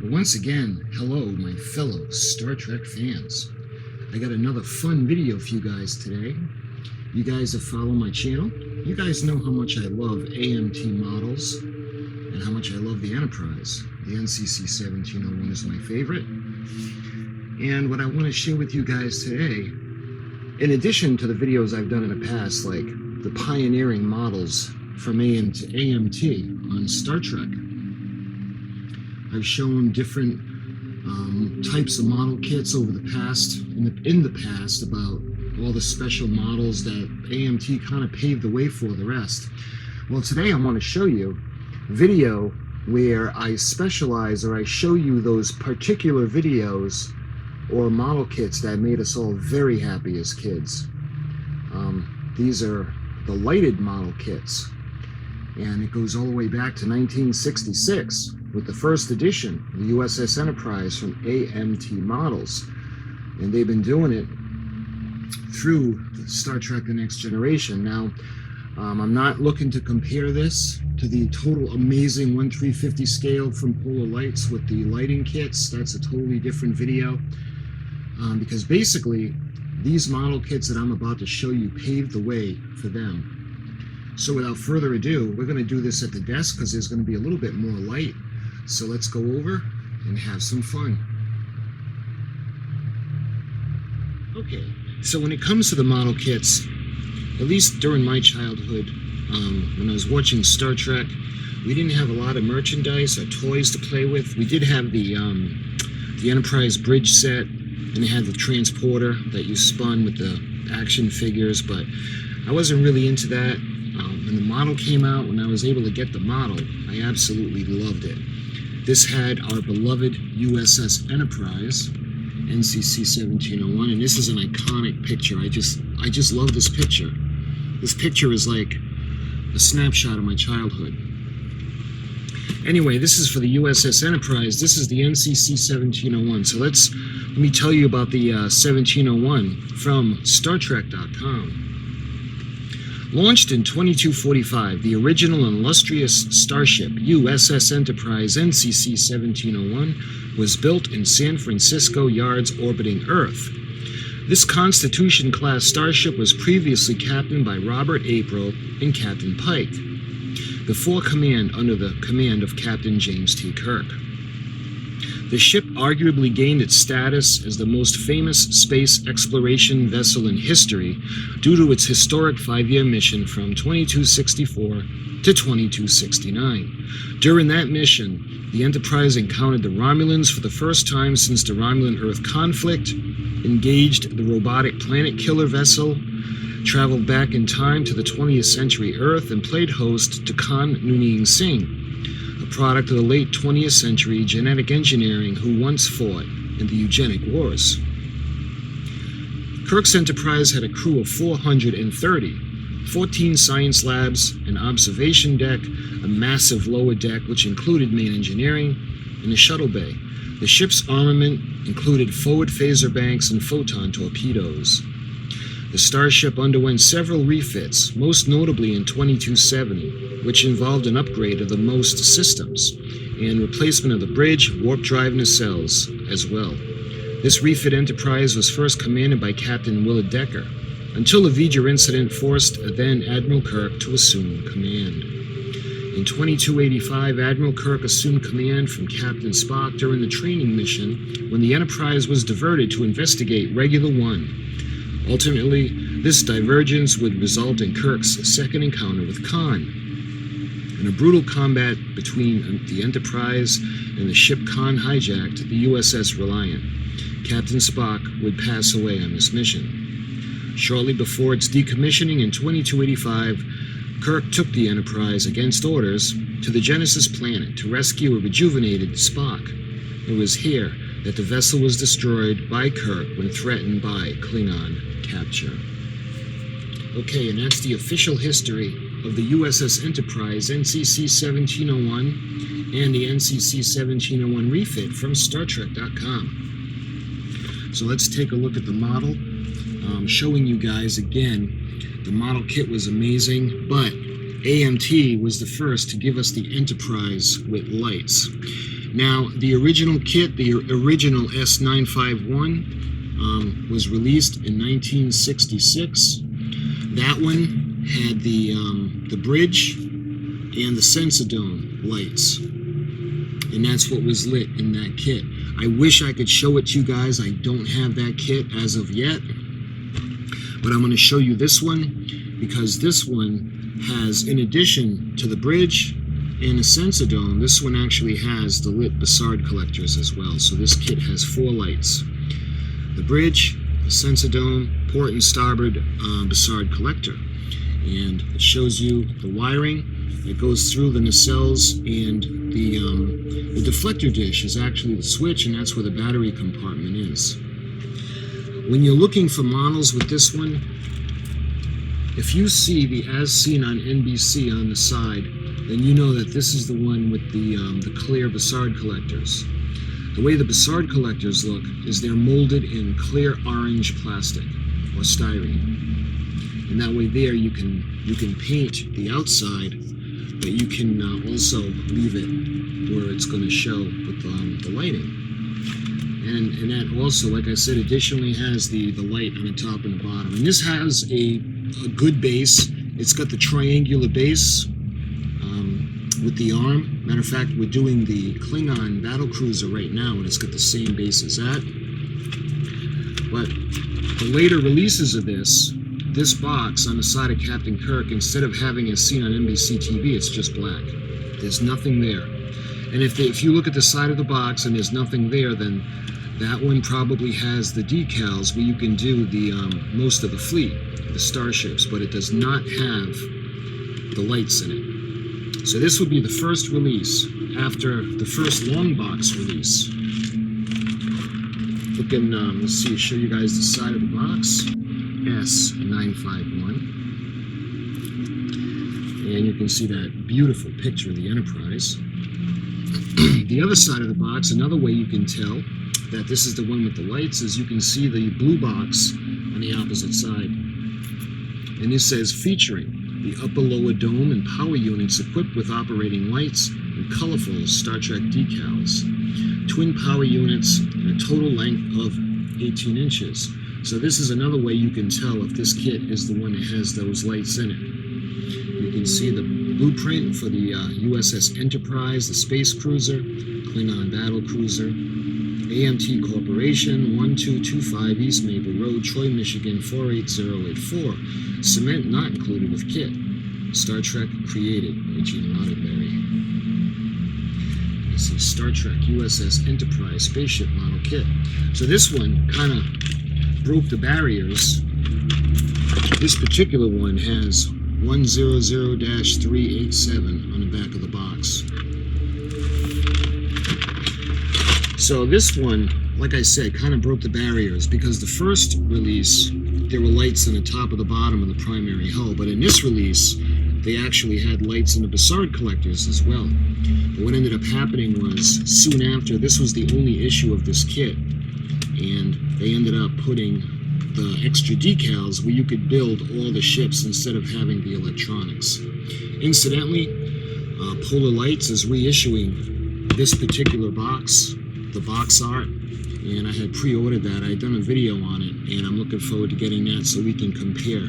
Once again, hello my fellow Star Trek fans. I got another fun video for you guys today. You guys that follow my channel, you guys know how much I love AMT models and how much I love the Enterprise. The NCC 1701 is my favorite. And what I want to share with you guys today, in addition to the videos I've done in the past, like the pioneering models from AM to AMT on Star Trek, I've shown different types of model kits over the past, in the past, about all the special models that AMT kind of paved the way for the rest. Well, today I want to show you a video where I specialize, or I show you those particular videos or model kits that made us all very happy as kids. These are the lighted model kits, and it goes all the way back to 1966 with the first edition, the U.S.S. Enterprise from AMT Models. And they've been doing it through Star Trek The Next Generation. Now, I'm not looking to compare this to the total amazing 1/350 scale from Polar Lights with the lighting kits. That's a totally different video. Because basically, these model kits that I'm about to show you paved the way for them. So without further ado, we're going to do this at the desk because there's going to be a little bit more light. So let's go over and have some fun. Okay, so when it comes to the model kits, at least during my childhood, when I was watching Star Trek, we didn't have a lot of merchandise or toys to play with. We did have the Enterprise bridge set, and it had the transporter that you spun with the action figures, but I wasn't really into that. When the model came out, when I was able to get the model, I absolutely loved it. This had our beloved U.S.S. Enterprise, NCC 1701, and this is an iconic picture. I just love this picture. This picture is like a snapshot of my childhood. Anyway, this is for the U.S.S. Enterprise. This is the NCC 1701. So let me tell you about the 1701 from StarTrek.com. Launched in 2245, the original and illustrious starship U.S.S. Enterprise NCC 1701 was built in San Francisco yards orbiting Earth. This Constitution-class starship was previously captained by Robert April and Captain Pike, before command under the command of Captain James T. Kirk. The ship arguably gained its status as the most famous space exploration vessel in history due to its historic 5-year mission from 2264 to 2269. During that mission, the Enterprise encountered the Romulans for the first time since the Romulan-Earth conflict, engaged the robotic planet killer vessel, traveled back in time to the 20th century Earth, and played host to Khan Noonien Singh, a product of the late 20th century genetic engineering who once fought in the eugenic wars. Kirk's Enterprise had a crew of 430, 14 science labs, an observation deck, a massive lower deck which included main engineering, and a shuttle bay. The ship's armament included forward phaser banks and photon torpedoes. The starship underwent several refits, most notably in 2270, which involved an upgrade of the most systems and replacement of the bridge, warp drive nacelles as well. This refit Enterprise was first commanded by Captain Willard Decker, until the V'ger incident forced then Admiral Kirk to assume command. In 2285, Admiral Kirk assumed command from Captain Spock during the training mission when the Enterprise was diverted to investigate Regular One. Ultimately, this divergence would result in Kirk's second encounter with Khan. In a brutal combat between the Enterprise and the ship Khan hijacked, the U.S.S. Reliant, Captain Spock would pass away on this mission. Shortly before its decommissioning in 2285, Kirk took the Enterprise, against orders, to the Genesis planet to rescue a rejuvenated Spock. It was here that the vessel was destroyed by Kirk when threatened by Klingon capture. Okay, and that's the official history of the U.S.S. Enterprise NCC 1701 and the NCC 1701 refit from StarTrek.com. So let's take a look at the model. Showing you guys again, the model kit was amazing, but AMT was the first to give us the Enterprise with lights. Now, the original kit, the original S951, was released in 1966. That one had the bridge and the Sensadome lights, and that's what was lit in that kit. I wish I could show it to you guys. I don't have that kit as of yet, but I'm going to show you this one, because this one has, in addition to the bridge and the Sensadome, this one actually has the lit Bussard collectors as well. So this kit has 4 lights: the bridge, the Sensadome, port and starboard Bussard collector. And it shows you the wiring. It goes through the nacelles, and the deflector dish is actually the switch, and that's where the battery compartment is. When you're looking for models with this one, if you see the As Seen on NBC on the side, then you know that this is the one with the clear Bussard collectors. The way the Bussard collectors look is they're molded in clear orange plastic or styrene, and that way there you can paint the outside, but you can also leave it where it's going to show with the lighting. And that also, like I said, additionally has the light on the top and the bottom. And this has a good base. It's got the triangular base with the arm. Matter of fact, we're doing the Klingon battle cruiser right now, and it's got the same base as that. But the later releases of this box on the side of Captain Kirk, instead of having it seen on NBC TV, it's just black. There's nothing there. And if you look at the side of the box and there's nothing there, then that one probably has the decals where you can do the most of the fleet, the starships, but it does not have the lights in it. So this would be the first release after the first long box release. Looking, let's see, show you guys the side of the box. S951. And you can see that beautiful picture of the Enterprise. The other side of the box, another way you can tell that this is the one with the lights, is you can see the blue box on the opposite side. And this says featuring the upper lower dome and power units equipped with operating lights and colorful Star Trek decals. Twin power units and a total length of 18 inches. So this is another way you can tell if this kit is the one that has those lights in it. You can see the blueprint for the U.S.S. Enterprise, the space cruiser, Klingon battle cruiser, AMT Corporation, 1225 East Maple Road, Troy, Michigan, 48084. Cement not included with kit. Star Trek created by Gene Roddenberry. This is Star Trek U.S.S. Enterprise spaceship model kit. So this one kind of broke the barriers. This particular one has 100-387 on the back of the box. So this one, like I said, kind of broke the barriers, because the first release, there were lights on the top of the bottom of the primary hull, but in this release, they actually had lights in the Bussard collectors as well. But what ended up happening was, soon after, this was the only issue of this kit, and they ended up putting the extra decals where you could build all the ships instead of having the electronics. Incidentally, Polar Lights is reissuing this particular box, the box art, and I had pre-ordered that. I had done a video on it, and I'm looking forward to getting that so we can compare.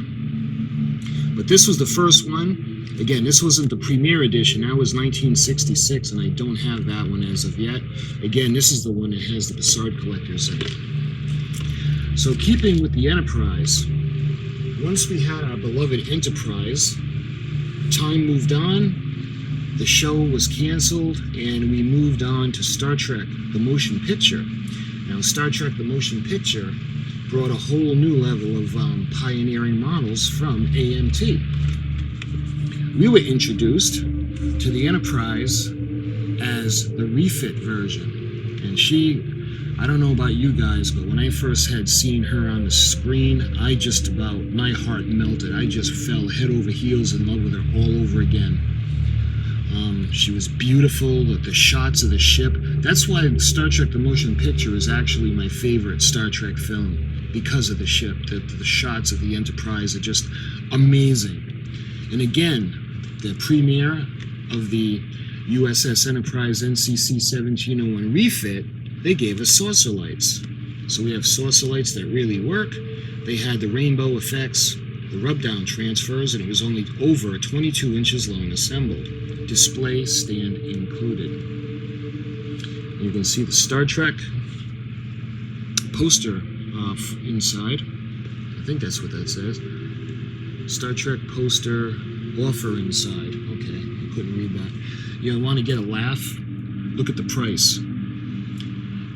But this was the first one. Again, this wasn't the premiere edition. That was 1966, and I don't have that one as of yet. Again, this is the one that has the Bussard collectors in it. So keeping with the Enterprise, once we had our beloved Enterprise, time moved on, the show was canceled, and we moved on to Star Trek, the motion picture. Now, Star Trek, the motion picture brought a whole new level of pioneering models from AMT. We were introduced to the Enterprise as the refit version, and I don't know about you guys, but when I first had seen her on the screen, my heart melted. I just fell head over heels in love with her all over again. She was beautiful, the shots of the ship. That's why Star Trek the Motion Picture is actually my favorite Star Trek film, because of the ship. The shots of the Enterprise are just amazing. And again, the premiere of the U.S.S. Enterprise NCC 1701 refit, they gave us saucer lights. So we have saucer lights that really work. They had the rainbow effects, the rub-down transfers, and it was only over 22 inches long assembled. Display stand included. You can see the Star Trek poster inside. I think that's what that says. Star Trek poster offer inside. Okay, I couldn't read that. You want to get a laugh? Look at the price.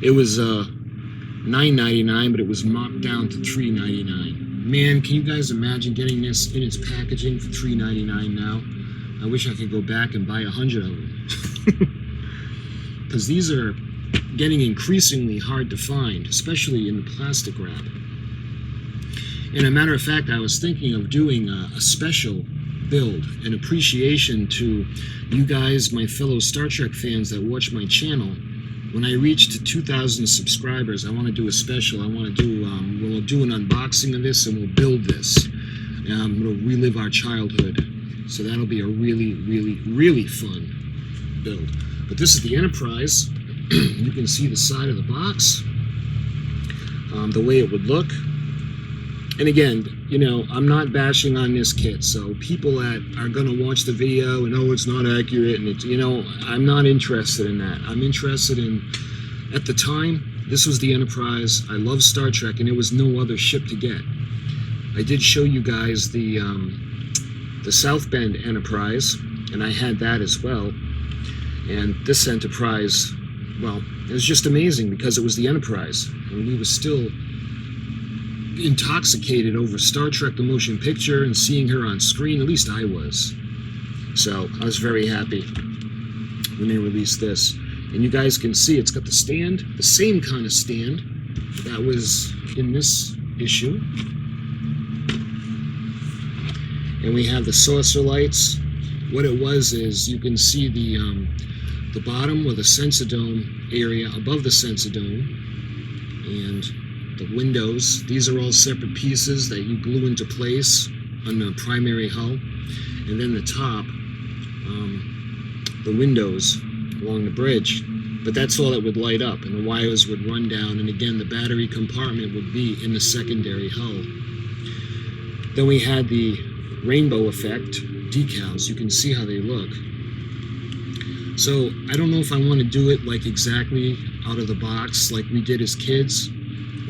It was $9.99, but it was marked down to $3.99. Man, can you guys imagine getting this in its packaging for $3.99 now? I wish I could go back and buy 100 of them. Because these are getting increasingly hard to find, especially in the plastic wrap. And a matter of fact, I was thinking of doing a special build, an appreciation to you guys, my fellow Star Trek fans that watch my channel. When I reach to 2,000 subscribers, I want to do a special. I want to do, we'll do an unboxing of this and we'll build this. We'll relive our childhood. So that'll be a really, really, really fun build. But this is the Enterprise. You can see the side of the box, the way it would look. And again, you know, I'm not bashing on this kit, so people that are going to watch the video and, oh, it's not accurate, and it's, you know, I'm not interested in that. I'm interested in, at the time, this was the Enterprise. I love Star Trek, and there was no other ship to get. I did show you guys the South Bend Enterprise, and I had that as well. And this Enterprise, well, it was just amazing because it was the Enterprise, and we were still intoxicated over Star Trek the motion picture and seeing her on screen. At least I was. So I was very happy when they released this. And you guys can see it's got the stand, the same kind of stand that was in this issue. And we have the saucer lights. What it was is you can see the bottom with the Sensidome area above the Sensidome, and the windows. These are all separate pieces that you glue into place on the primary hull. And then the top, the windows along the bridge. But that's all that would light up, and the wires would run down, and again the battery compartment would be in the secondary hull. Then we had the rainbow effect decals. You can see how they look. So I don't know if I want to do it like exactly out of the box like we did as kids,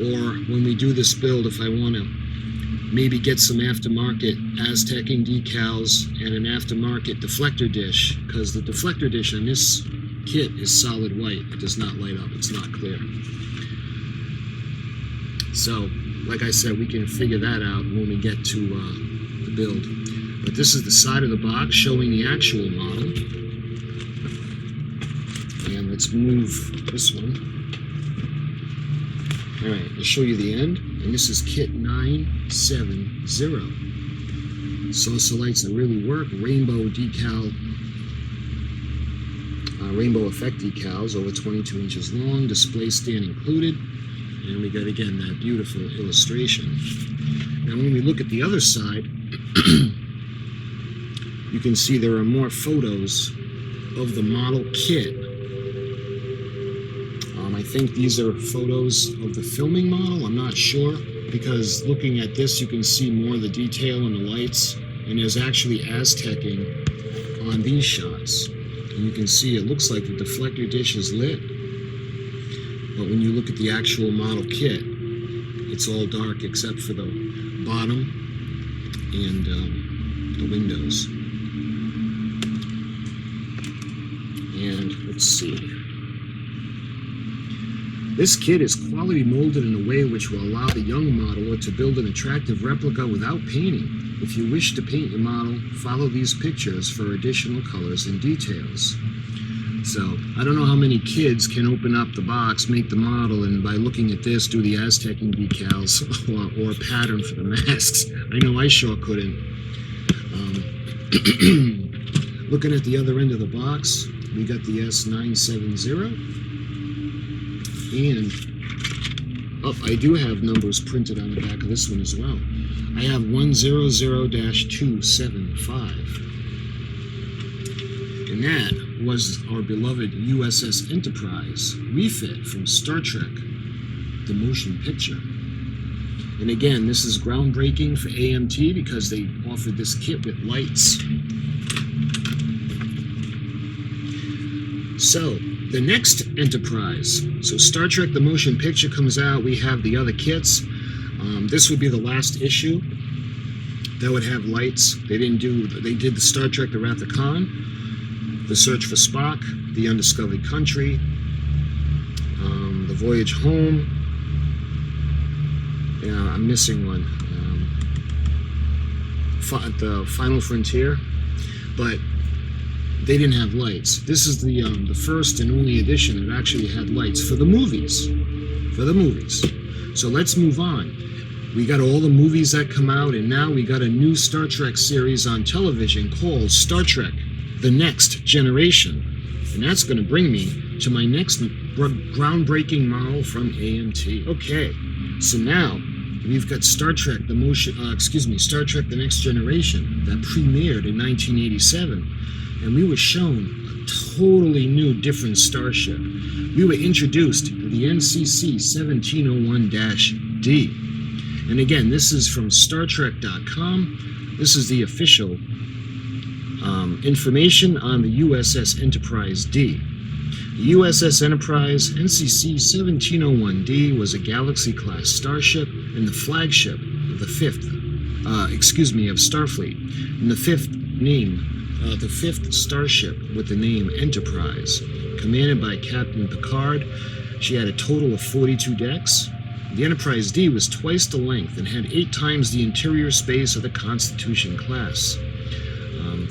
or when we do this build, if I want to maybe get some aftermarket Aztecing decals and an aftermarket deflector dish, because the deflector dish on this kit is solid white. It does not light up. It's not clear. So, like I said, we can figure that out when we get to the build. But this is the side of the box showing the actual model. And let's move this one. All right, I'll show you the end. And this is kit 970. Saucer lights that really work. Rainbow decal, rainbow effect decals over 22 inches long. Display stand included. And we got, again, that beautiful illustration. Now, when we look at the other side, you can see there are more photos of the model kit. I think these are photos of the filming model. I'm not sure, because looking at this, you can see more of the detail in the lights, and there's actually Aztecing on these shots. And you can see it looks like the deflector dish is lit, but when you look at the actual model kit, it's all dark except for the bottom and the windows. And let's see. This kit is quality molded in a way which will allow the young modeler to build an attractive replica without painting. If you wish to paint your model, follow these pictures for additional colors and details. So, I don't know how many kids can open up the box, make the model, and by looking at this, do the Aztecing decals or a pattern for the masks. I know I sure couldn't. Looking at the other end of the box, we got the S970. And I do have numbers printed on the back of this one as well. I have 100-275. And that was our beloved U.S.S. Enterprise refit from Star Trek, the motion picture. And again, this is groundbreaking for AMT because they offered this kit with lights. So, the next Enterprise. So Star Trek the motion picture comes out, we have the other kits. This would be the last issue that would have lights. They did the Star Trek the Wrath of Khan, the Search for Spock, the Undiscovered Country, the Voyage Home. Yeah, I'm missing one. The Final Frontier, but they didn't have lights. This is the first and only edition that actually had lights for the movies. So let's move on. We got all the movies that come out, and now we got a new Star Trek series on television called Star Trek: The Next Generation. And that's going to bring me to my next groundbreaking model from AMT. Okay, so now we've got Star Trek: Star Trek: The Next Generation that premiered in 1987, and we were shown a totally new, different starship. We were introduced to the NCC 1701-D. And again, this is from StarTrek.com. This is the official information on the U.S.S. Enterprise D. The U.S.S. Enterprise NCC 1701-D was a Galaxy-class starship and the flagship of Starfleet, and the fifth starship with the name Enterprise, commanded by Captain Picard. She had a total of 42 decks. The Enterprise D was twice the length and had 8 times the interior space of the Constitution class.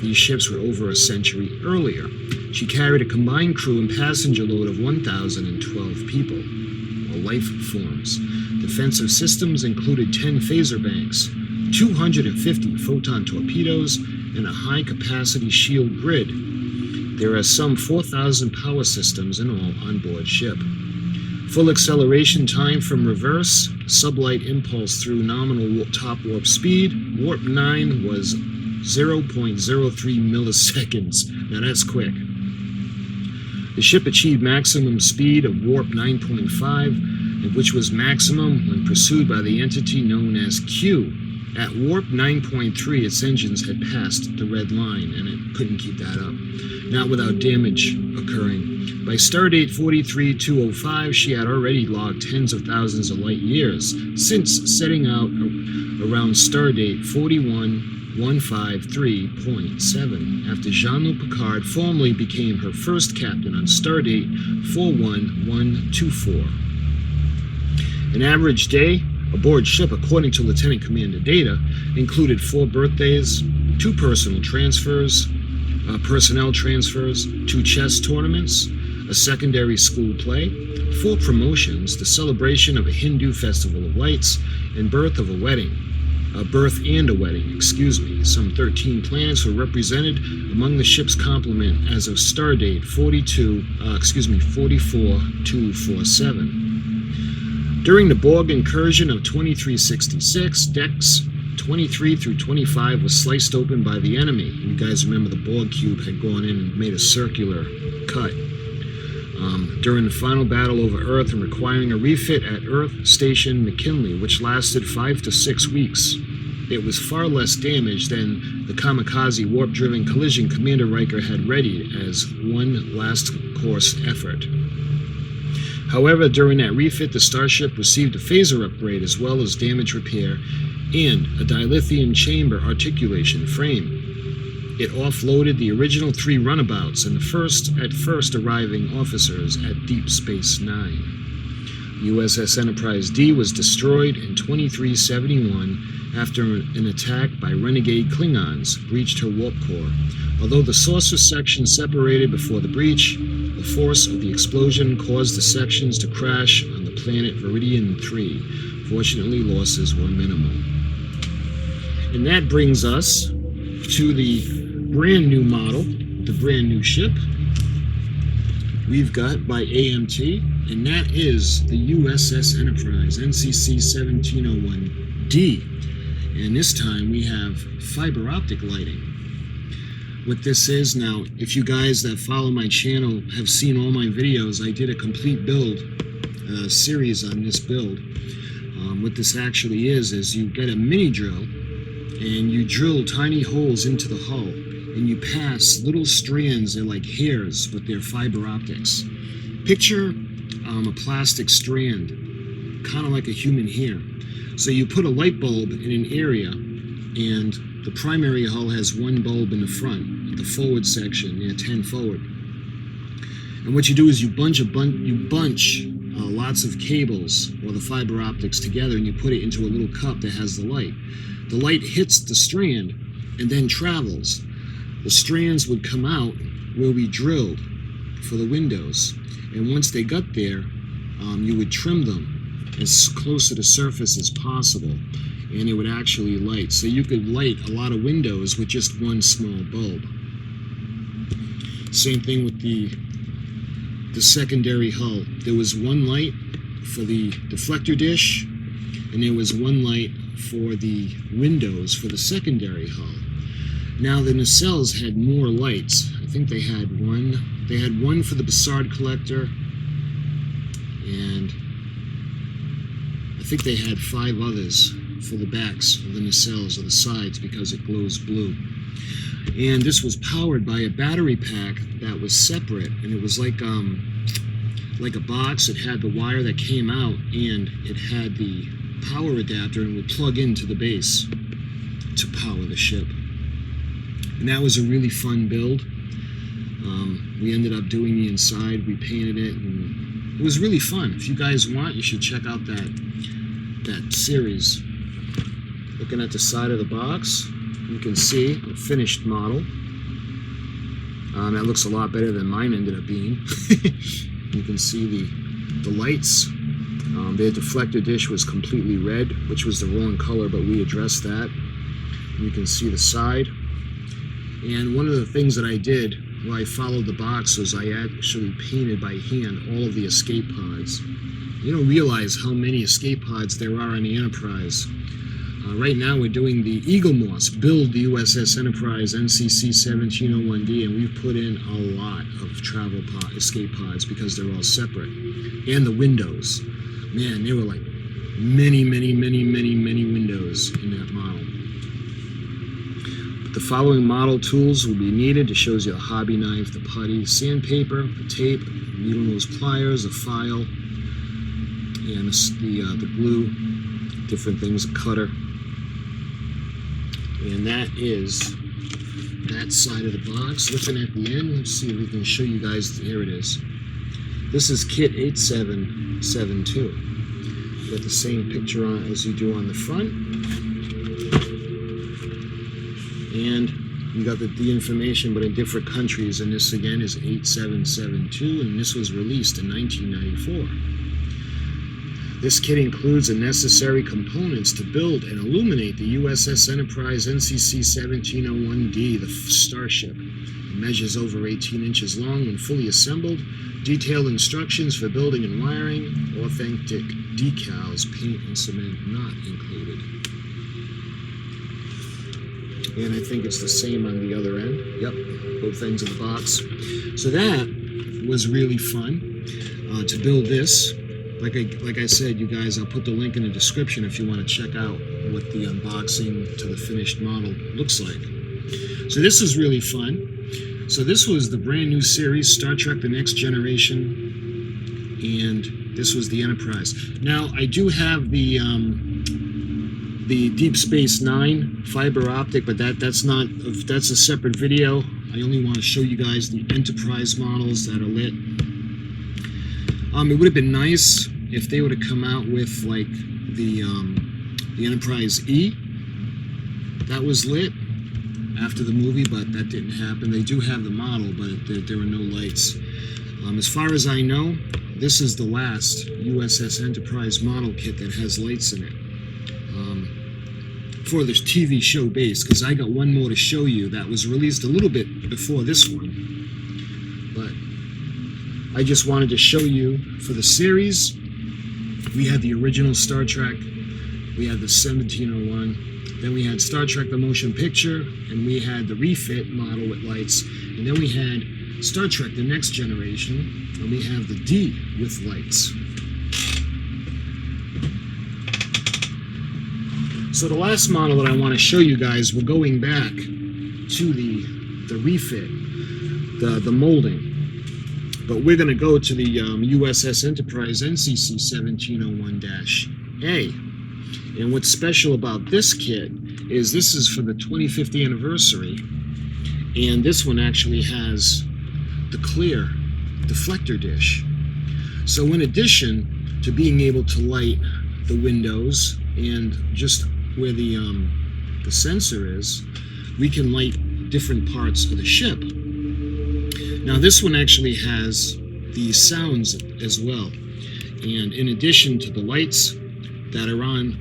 These ships were over a century earlier. She carried a combined crew and passenger load of 1,012 people, or life forms. Defensive systems included 10 phaser banks, 250 photon torpedoes, and a high-capacity shield grid. There are some 4,000 power systems in all on board ship. Full acceleration time from reverse, sublight impulse through nominal top warp speed, warp 9 was 0.03 milliseconds. Now that's quick. The ship achieved maximum speed of warp 9.5, which was maximum when pursued by the entity known as Q. At warp 9.3, its engines had passed the red line, and it couldn't keep that up, not without damage occurring. By stardate 43-205, she had already logged tens of thousands of light years since setting out around stardate 41153.7, after Jean-Luc Picard formally became her first captain on stardate 41124. An average day aboard ship, according to Lieutenant Commander Data, included 4 birthdays, 2 personnel transfers, 2 chess tournaments, a secondary school play, 4 promotions, the celebration of a Hindu festival of lights, and birth and a wedding. Some 13 planets were represented among the ship's complement as of stardate 44247. During the Borg incursion of 2366, decks 23 through 25 was sliced open by the enemy. You guys remember the Borg cube had gone in and made a circular cut. During the final battle over Earth and requiring a refit at Earth Station McKinley, which lasted 5 to 6 weeks. It was far less damage than the kamikaze warp-driven collision Commander Riker had readied as one last course effort. However, during that refit, the starship received a phaser upgrade as well as damage repair and a dilithium chamber articulation frame. It offloaded the original 3 runabouts and the first arriving officers at Deep Space Nine. U.S.S. Enterprise D was destroyed in 2371 after an attack by renegade Klingons breached her warp core. Although the saucer section separated before the breach, the force of the explosion caused the sections to crash on the planet Viridian 3. Fortunately, losses were minimal. And that brings us to the brand new model, the brand new ship we've got by AMT, and that is the U.S.S. Enterprise NCC 1701-D. And this time we have fiber optic lighting. what this is now. If you guys that follow my channel have seen all my videos, I did a complete build series on this build. What this actually is you get a mini drill and you drill tiny holes into the hull, and you pass little strands. They're like hairs, but they're fiber optics. Picture a plastic strand, kind of like a human hair. So you put a light bulb in an area, and the primary hull has one bulb in the front, the forward section, 10 forward. And what you do is you bunch lots of cables or the fiber optics together, and you put it into a little cup that has the light. The light hits the strand and then travels. The strands would come out where we drilled for the windows, and once they got there, you would trim them as close to the surface as possible, and it would actually light. So you could light a lot of windows with just one small bulb. Same thing with the secondary hull. There was one light for the deflector dish, and there was one light for the windows for the secondary hull. Now the nacelles had more lights. I think they had one. They had one for the Bassard collector, and I think they had 5 others for the backs of the nacelles or the sides because it glows blue. And this was powered by a battery pack that was separate, and it was like a box. It had the wire that came out, and it had the power adapter, and would plug into the base to power the ship. And that was a really fun build. We ended up doing the inside. We painted it, and it was really fun. If you guys want, you should check out that series. Looking at the side of the box, you can see a finished model. That looks a lot better than mine ended up being. You can see the lights. Their deflector dish was completely red, which was the wrong color, but we addressed that. You can see the side. And one of the things that I did while I followed the box was I actually painted by hand all of the escape pods. You don't realize how many escape pods there are on the Enterprise. Right now we're doing the Eagle Moss, build the U.S.S. Enterprise NCC 1701D, and we've put in a lot of travel escape pods because they're all separate. And the windows. Man, there were like many windows in that model. But the following model tools will be needed. It shows you a hobby knife, the putty, sandpaper, the tape, needle nose pliers, a file, and the glue, different things, a cutter. And that is that side of the box. Looking at the end, let's see if we can show you guys. Here it is. This is kit 8772. You got the same picture on as you do on the front. And you got the information, but in different countries. And this again is 8772, and this was released in 1994. This kit includes the necessary components to build and illuminate the U.S.S. Enterprise NCC 1701D, the Starship. It measures over 18 inches long when fully assembled. Detailed instructions for building and wiring. Authentic decals, paint and cement not included. And I think it's the same on the other end. Yep, both ends of the box. So that was really fun to build this. Like I said, you guys, I'll put the link in the description if you want to check out what the unboxing to the finished model looks like. So this is really fun. So this was the brand new series, Star Trek The Next Generation, and this was the Enterprise. Now, I do have the Deep Space Nine fiber optic, but that's a separate video. I only want to show you guys the Enterprise models that are lit. It would have been nice if they would have come out with like the Enterprise E that was lit after the movie, but that didn't happen. They do have the model, but there were no lights. As far as I know, this is the last U.S.S. Enterprise model kit that has lights in it for the TV show base, because I got one more to show you that was released a little bit before this one. But I just wanted to show you for the series. We had the original Star Trek we had the 1701, then we had Star Trek the Motion Picture, and we had the refit model with lights, and then we had Star Trek the Next Generation, and we have the D with lights. So the last model that I want to show you guys, we're going back to the refit, the molding. But we're going to go to the U.S.S. Enterprise NCC 1701-A. And what's special about this kit is this is for the 25th anniversary. And this one actually has the clear deflector dish. So in addition to being able to light the windows and just where the sensor is, we can light different parts of the ship. Now this one actually has the sounds as well, and in addition to the lights that are on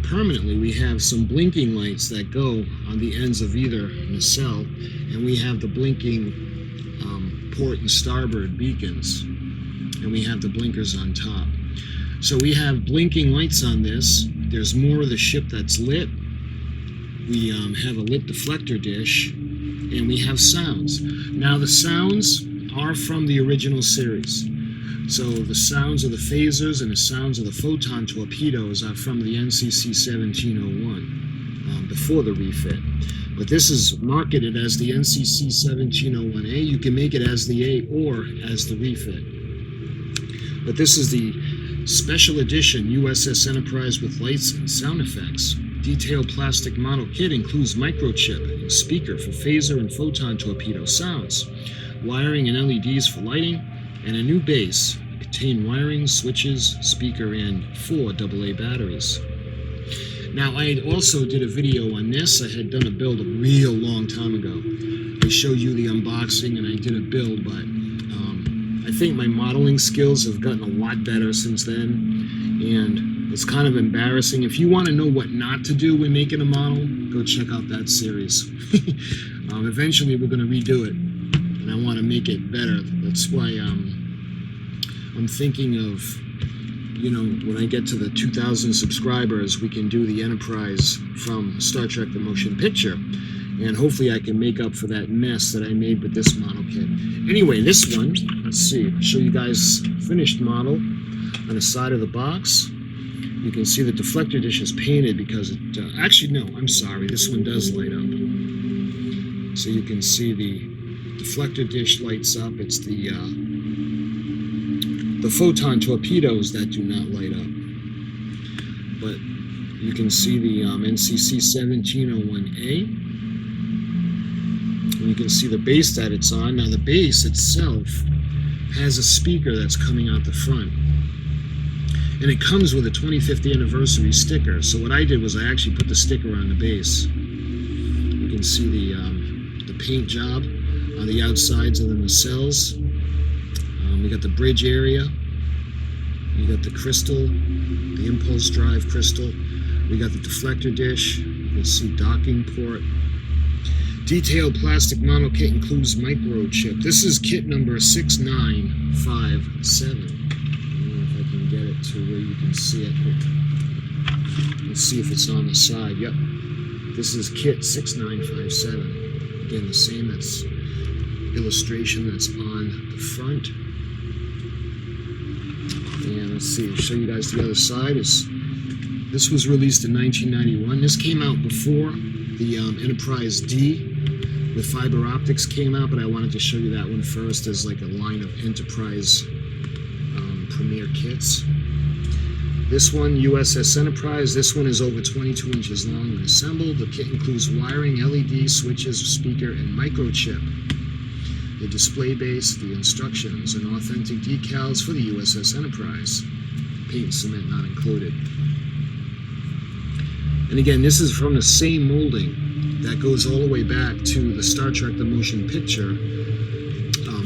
permanently, we have some blinking lights that go on the ends of either nacelle, and we have the blinking port and starboard beacons, and we have the blinkers on top. So we have blinking lights on this. There's more of the ship that's lit. We have a lit deflector dish, and we have sounds. Now the sounds are from the original series. So the sounds of the phasers and the sounds of the photon torpedoes are from the NCC 1701, before the refit. But this is marketed as the NCC 1701A. You can make it as the A or as the refit. But this is the special edition U.S.S. Enterprise with lights and sound effects. Detailed plastic model kit includes microchip and speaker for phaser and photon torpedo sounds, wiring and LEDs for lighting, and a new base. Contain wiring, switches, speaker, and 4 AA batteries. Now, I also did a video on this. I had done a build a real long time ago. I showed you the unboxing and I did a build, but I think my modeling skills have gotten a lot better since then, and it's kind of embarrassing. If you want to know what not to do when making a model, go check out that series. Eventually we're going to redo it, and I want to make it better. That's why I'm thinking of, when I get to the 2,000 subscribers, we can do the Enterprise from Star Trek the Motion Picture, and hopefully I can make up for that mess that I made with this model kit. Anyway, this one, let's see, I'll show you guys finished model on the side of the box. You can see the deflector dish is painted because it, actually no, I'm sorry, this one does light up. So you can see the deflector dish lights up. It's the photon torpedoes that do not light up. But you can see the NCC 1701A. And you can see the base that it's on. Now the base itself has a speaker that's coming out the front. And it comes with a 25th anniversary sticker. So what I did was I actually put the sticker on the base. You can see the paint job on the outsides of the nacelles. We got the bridge area. You got the crystal, the impulse drive crystal. We got the deflector dish. You can see docking port. Detailed plastic model kit includes microchip. This is kit number 6957. I don't know if I can get it to where you can see it. Let's see if it's on the side. Yep. This is kit 6957. Again, the same illustration that's on the front. And let's see, I'll show you guys the other side. This was released in 1991. This came out before the Enterprise D with fiber optics came out, but I wanted to show you that one first as like a line of Enterprise premiere kits. This one, U.S.S. Enterprise, this one is over 22 inches long and assembled. The kit includes wiring, LED, switches, speaker, and microchip. The display base, the instructions, and authentic decals for the U.S.S. Enterprise. Paint and cement not included. And again, this is from the same molding that goes all the way back to the Star Trek the Motion Picture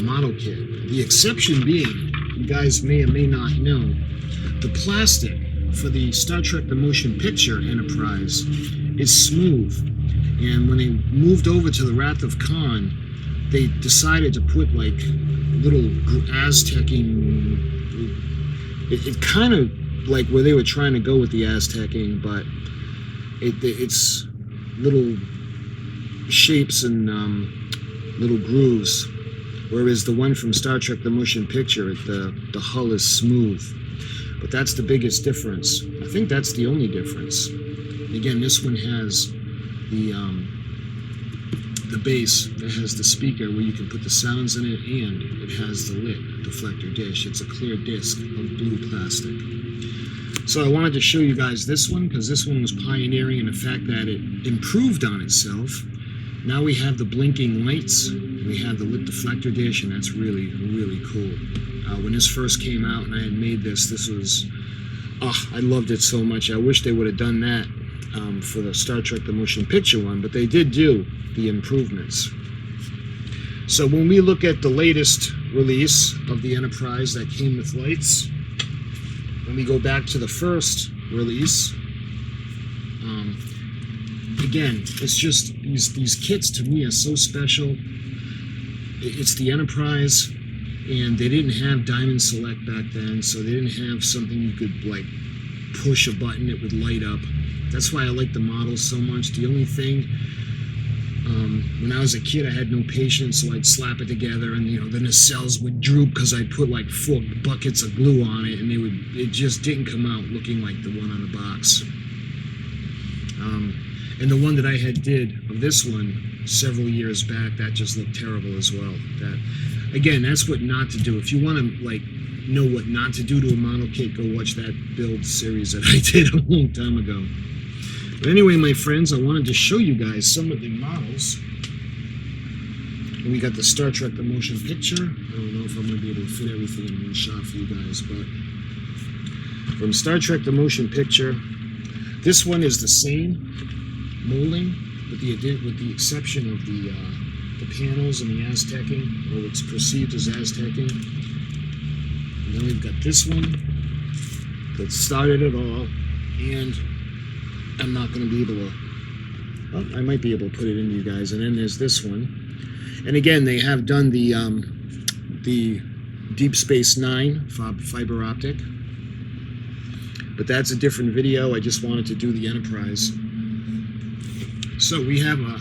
model kit. The exception being, you guys may or may not know, the plastic for the Star Trek the Motion Picture Enterprise is smooth. And when they moved over to the Wrath of Khan, they decided to put like little Aztec-ing, it kind of like where they were trying to go with the Aztecing, but it's little shapes and little grooves, whereas the one from Star Trek the Motion Picture, the hull is smooth. But that's the biggest difference. I think that's the only difference. Again, this one has the base that has the speaker where you can put the sounds in it, and it has the lit deflector dish. It's a clear disc of blue plastic. So I wanted to show you guys this one because this one was pioneering in the fact that it improved on itself. Now we have the blinking lights, we have the lit deflector dish, and that's really, really cool. When this first came out and I had made this was, I loved it so much. I wish they would have done that for the Star Trek the Motion Picture one, but they did do the improvements. So when we look at the latest release of the Enterprise that came with lights, when we go back to the first release, again, it's just these kits to me are so special. It's the Enterprise, and they didn't have Diamond Select back then, so they didn't have something you could like push a button, it would light up. That's why I like the models so much. The only thing, when I was a kid, I had no patience, so I'd slap it together, and the nacelles would droop because I put like 4 buckets of glue on it, and it just didn't come out looking like the one on the box. And the one that I did of this one several years back, that just looked terrible as well. Again, that's what not to do. If you want to like know what not to do to a model kit, go watch that build series that I did a long time ago. But anyway, my friends, I wanted to show you guys some of the models. We got the Star Trek the Motion Picture. I don't know if I'm going to be able to fit everything in one shot for you guys, but from Star Trek the Motion Picture, this one is the same molding with the exception of the panels and the Aztecing, or it's perceived as Aztecing. And then we've got this one that started it all, and I'm not going to be able to, well, I might be able to put it into you guys. And then there's this one, and again they have done the Deep Space Nine fiber optic, but that's a different video. I just wanted to do the Enterprise. So we have a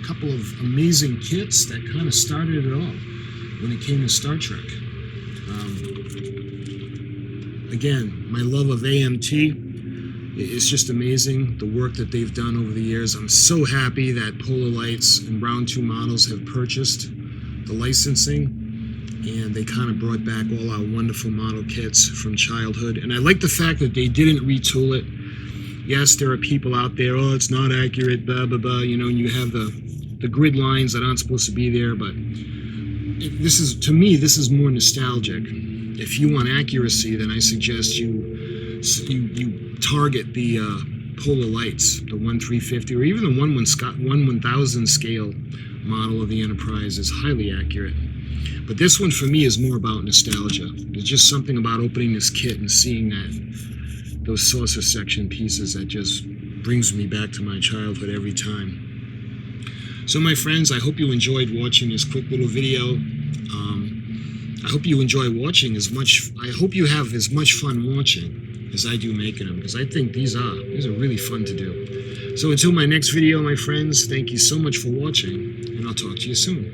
couple of amazing kits that kind of started it all when it came to Star Trek. Again, my love of AMT is just amazing, the work that they've done over the years. I'm so happy that Polar Lights and Round 2 models have purchased the licensing, and they kind of brought back all our wonderful model kits from childhood. And I like the fact that they didn't retool it. Yes, there are people out there, oh, it's not accurate, blah, blah, blah, and you have the grid lines that aren't supposed to be there, but to me, this is more nostalgic. If you want accuracy, then I suggest you target the Polar Lights, the 1/350, or even the 1/1000 scale model of the Enterprise is highly accurate. But this one for me is more about nostalgia. There's just something about opening this kit and seeing those saucer section pieces that just brings me back to my childhood every time. So my friends, I hope you enjoyed watching this quick little video. I hope you enjoy watching I hope you have as much fun watching as I do making them, because I think these are really fun to do. So until my next video, my friends, thank you so much for watching, and I'll talk to you soon.